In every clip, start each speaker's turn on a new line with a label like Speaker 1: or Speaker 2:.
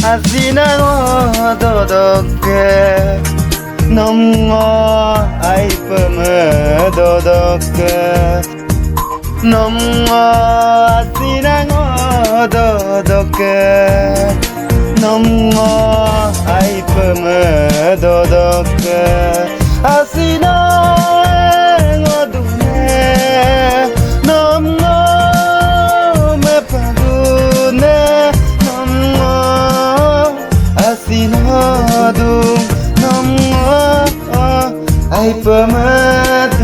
Speaker 1: 아시나고 도덕게 넘어 아이쁨을 도덕게 넘어 아시나고 도덕게 넘어 아이쁨을 도덕게 아시나고 두네 넘어 매파구네 넘어 아시나도 넘어 아이쁨을 두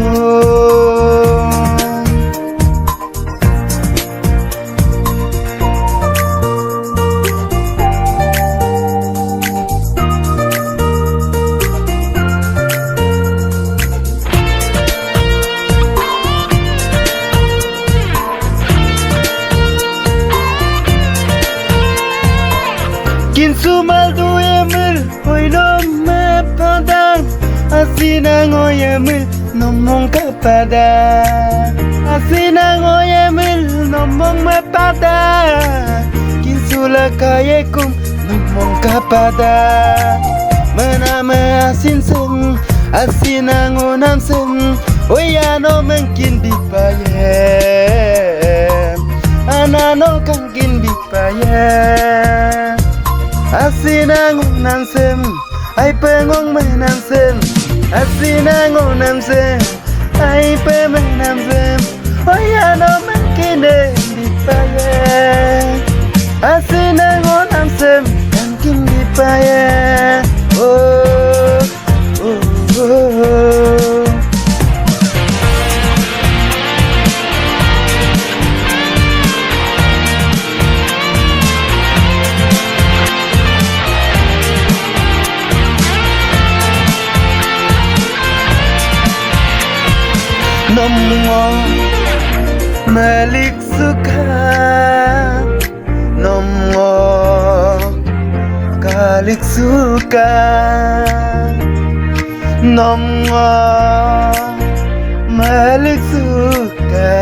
Speaker 1: 긴수말도 예물 호이놈의 바당 아시나고 예물 넘몽 가바다 아시나고 예물 넘몽 메바다 긴수라카의 꿈 넘몽 가바다 menama asinsen asinango namsen oyano mengkin bipaye anano kangkin bipaye asinango namsen ay pengong menamsen asinango namsen ay pe menamsen oyano mengkin bipaye asinango namsen kangkin bipaye oh, oh, oh. Nomor Malik suka Nomor Kalik suka Nomor Malik suka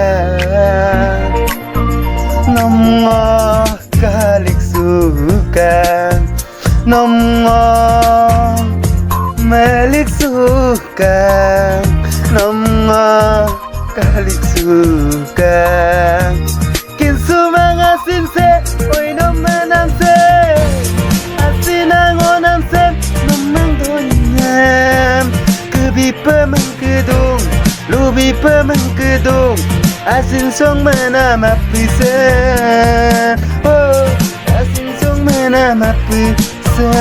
Speaker 1: Nomor Kalik suka Nomor Malik suka Nomor Kalik suka Kinsumang asinse Oy nomanam se Asinango namse Nomang donyam Kebi pemang kedung Lubi pemang kedung Asin song mana mapisa Oh Asin song mana mapisa